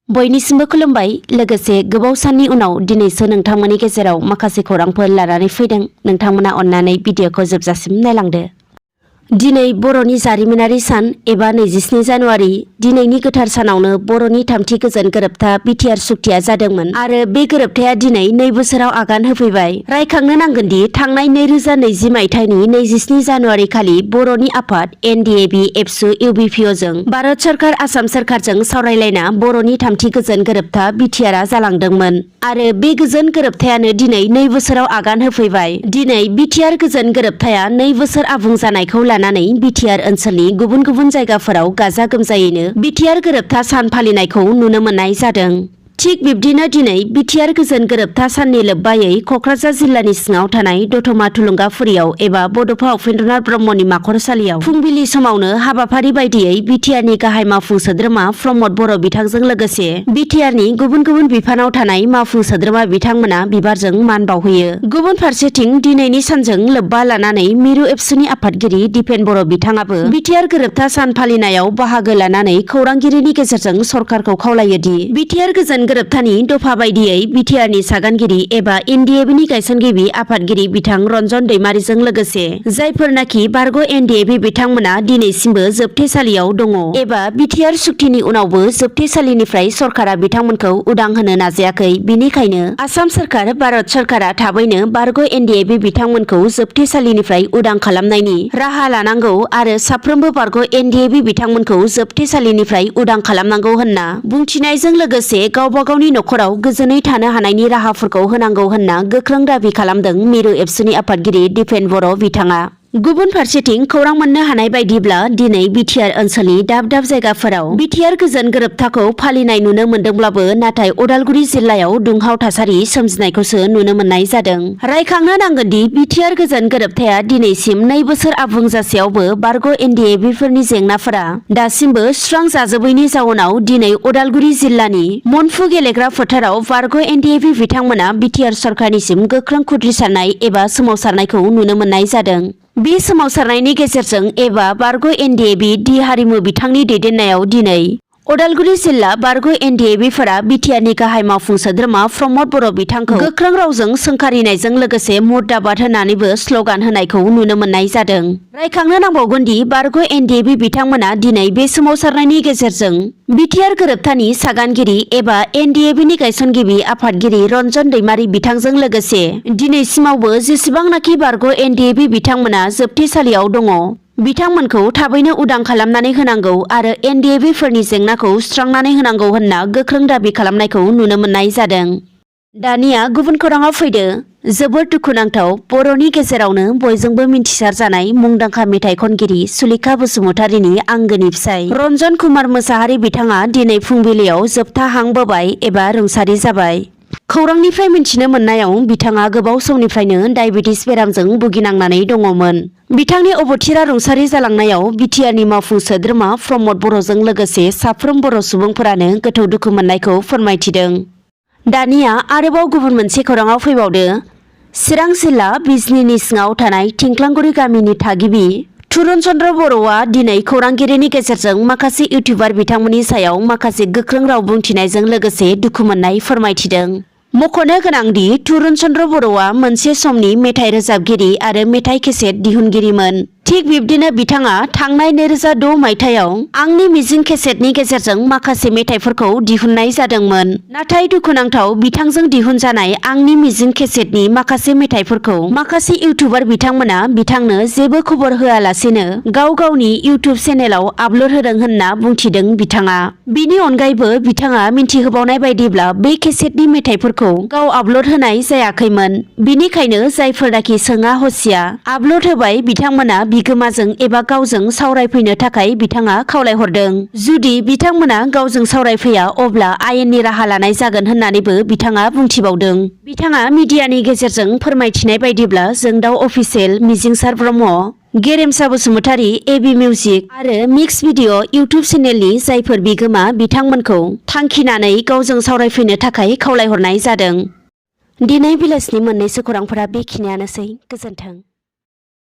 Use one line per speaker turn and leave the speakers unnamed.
बयनिसिमबो खुलुमबाय लोगोसे गोबाव साननि उनाव दिनैसो नोंथांमोननि गेजेराव माखासे खौरांफोर लानानै फैदों। नोंथांमोना अन्नानै भिडिअखौ जोबजासिम नायलांदो। दिनै बर'नि जारिमिनारि सान एबा 27 जानुवारि दिनैनि गोथार सानावनो बर'नि थामथि गोजोन गोरोबथा बिटिआर सुक्तिया जादोंमोन आरो बे गोरोबथाया दिनै 2 बोसोराव आगान होफैबाय। रायखांनो नांगोनदि थांनाय 2020 मायथाइनि 27 जानुवारि खालि बर'नि आफाद एनडिएबि एबसु इउबिपिअजों भारत सरकार आसाम सरकारजों सावरायलायना बर'नि थामथि गोजोन गोरोबथा बिटिआरआ जालांदोंमोन आरो बे गोजोन गोरोबथायानो दिनै 2 बोसोराव आगान होफैबाय। दिनै बिटिआर गोजोन गोरोबथाया 2 बोसोर आबुं जानायखौ लानानै बिटिआर ओनसोलनि गुबुन गुबुन जायगाफोराव गाजा गोमजायैनो बिटिआर गोरोबथा सान फालिनायखौ नुनो मोननाय जादों। थिग बिब्दिनो दिनै बिटिआर गोजोन गोरोबथा साननि लोब्बायै कक्राझार जिल्लानि सिङाव थानाय दतमा थुलुंगाफुरियाव एबा बड'फा उपेन्द्रनाथ ब्रह्मनि माखरसालियाव फुंबिलि समावनो हाबाफारि बायदियै बिटिआरनि गाहाय मावफुं सोद्रोमा प्रमद बर' बिथांजों लोगोसे बिटिआरनि गुबुन गुबुन बिफानाव थानाय मावफुं सोद्रोमा बिथांमोना बिबारजों मान बावहोयो। गुबुन फारसेथिं दिनैनि सानजों लोब्बा लानानै मिरु एबसुनि आफादगिरि दिपेन बर' बिथाङाबो बिटिआर गोरोबथा सान फालिनायाव बाहागो लानानै खौरांगिरिनि गेजेरजों सरकारखौ खावलायोदि बिटिआर गोजोन गोरोबथानि दफा बायदियै बिटिआरनि सागानगिरि एबा एनडिएबिनि गायसनगिरि आफादगिरि बिथां रन्जन दैमारिजों लोगोसे जायफोरनाखि बारग' एनडिएबि बिथांमोना दिनैसिमबो जोबथेसालियाव दङ एबा बिटिआर सुक्तिनि उनावबो जोबथेसालिनिफ्राय सरकारा बिथांमोनखौ उदां होनो नाजायाखै। बिनिखायनो आसाम सरकार भारत सरकारा थाबैनो बारग' एनडिएबि बिथांमोनखौ जोबथेसालिनिफ्राय उदां खालामनायनि राहा लानांगौ आरो साफ्रोमबो बारग' एनडिएबि बिथांमोनखौ जोबथेसालिनिफ्राय उदां खालामनांगौ होनना बुंथिनायजों लोगोसे गावबा गावनि न'खराव गोजोनै थानो हानायनि राहाफोरखौ होनांगौ होनना गोख्रों दाबि खालामदों मिरु एबसुनि आफादगिरि दिपेन बर' बिथाङा। गुबुन फारसेथिं खौरां मोननो हानाय बायदिब्ला दिनै बिटिआर ओनसोलनि दाब दाब जायगाफोराव बिटिआर गोजोन गोरोबथाखौ फालिनाय नुनो मोनदोंब्लाबो नाथाय उदालगुरि जिल्लायाव दुंहाव थासारि सोमजिनायखौसो नुनो मोननाय जादों। रायखांनो नांगोनदि बिटिआर गोजोन गोरोबथाया दिनैसिम 2 बोसोर आबुं जासेयावबो बारग' एनडिएबिफोरनि जेंनाफोरा दासिमबो सुस्रां जाजोबैनि जाउनाव दिनै उदालगुरि जिल्लानि मनफु गेलेग्रा फोथाराव बारग' एनडिएबि बिथांमोना बिटिआर सरकारनिसिम गोख्रों खुद्रिसारनाय एबा सोमावसारनायखौ नुनो मोननाय जादों। बे सोमावसारनायनि गेजेरजों एबा बारग' एनडिएबि दि हारिमु बिथांनि दैदेननायाव दिनै उदालगुरि जिल्ला बारग' एनडिएबिफोरा बिटिआरनि गाहाय मावफुं सोद्रोमा प्रमद बर' बिथांखौ गोख्रों रावजों सोंखारिनायजों लोगोसे मुर्दाबाद होनानैबो स्लगान होनायखौ नुनो मोननाय जादों। रायखांनो नांबावगोनदि बारग' एनडिएबि बिथांमोना दिनै बे सोमावसारनायनि गेजेरजों बिटिआर गोरोबथानि सागानगिरि एबा एनडिएबिनि गायसनगिरि आफादगिरि रन्जन दैमारि बिथांजों लोगोसे दिनैसिमावबो जेसेबांनाखि बारग' एनडिएबि बिथांमोना जोबथेसालियाव दङ बिथांमोनखौ थाबैनो उदां खालामनानै होनांगौ आरो एनडिएबिफोरनि जेंनाखौ सुस्रांनानै होनांगौ होनना गोख्रों दाबि खालामनायखौ नुनो मोननाय जादों। दानिया गुबुन खौराङाव फैदो। जोबोद दुखुनांथाव बर'नि गेजेरावनो बयजोंबो मिन्थिसार जानाय मुंदांखा मेथाइ खनगिरि सुलेखा बसुमतारीनि आंगोनि फिसाय रन्जन कुमार मोसाहारि बिथाङा दिनै फुंबिलियाव जोबथा हां बोबाय एबा रुंसारि जाबाय। खौरांनिफ्राय मिन्थिनो मोननायाव बिथाङा गोबाव समनिफ्रायनो डायबेटिस बेरामजों भुगिनांनानै दङमोन। बिथांनि अबथिरा रुंसारि जालांनायाव बिटिआरनि मावफुं सोद्रोमा प्रमद बर'जों लोगोसे साफ्रोम बर' सुबुंफोरानो गोथौ दुखु मोननायखौ फोरमायथिदों। दानिया आरोबाव गुबुन मोनसे खौराङाव फैबावदो। चिरां जिल्ला बिजनीनि सिङाव थानाय थिंख्लांगुरि गामिनि थागिबि तुरुन चन्द्र बर'आ दिनै खौरांगिरिनि गेजेरजों माखासे इउटिउबार बिथांमोननि सायाव माखासे गोख्रों राव बुंथिनायजों लोगोसे दुखु मोननाय फोरमायथिदों। मख'नो गोनांदि तुरुन चन्द्र बर'आ मोनसे समनि मेथाइ रोजाबगिरि आरो मेथाइ केसेट दिहुनगिरिमोन। थिग बिब्दिनो बिथाङा थांनाय 2006 मायथाइयाव आंनि मिजिं केसेटनि गेजेरजों माखासे मेथाइफोरखौ दिहुननाय जादोंमोन। नाथाय दुखुनांथाव बिथांजों दिहुनजानाय आंनि मिजिं केसेटनि माखासे मेथाइफोरखौ माखासे इउटिउबार बिथांमोना बिथांनो जेबो खबर होआलासेनो गाव गावनि इउटिउब चेनेलाव आपल'ड होदों होनना बुंथिदों बिथाङा। बिनि अनगायैबो बिथाङा मिन्थिहोबावनाय बायदिब्ला बे केसेटनि मेथाइफोरखौ गाव आपल'ड होनाय जायाखैमोन। बिनिखायनो जायफोरनाखि सोङा हसिया आपल'ड होबाय बिथांमोना बिगोमाजों एबा गावजों सावरायफैनो थाखाय बिथाङा खावलायहरदों। जुदि बिथांमोना गावजों सावरायफैया अब्ला आयेननि राहा लानाय जागोन होननानैबो बिथाङा बुंथिबावदों। बिथाङा मिडियानि गेजेरजों फोरमायथिनाय बायदिब्ला जोंदाव अफिसियेल मिजिंसार ब्रह्म गेरेमसा बसुमतारी एबि मिउजिक आरो मिक्स भिडिअ इउटिउब चेनेलनि जायफोर बिगोमा बिथांमोनखौ थांखिनानै गावजों सावरायफैनो थाखाय खावलायहरनाय जादों। दिनै बेलासिनि मोननैसो खौरांफोरा बेखिनियानोसै। गोजोन्थों।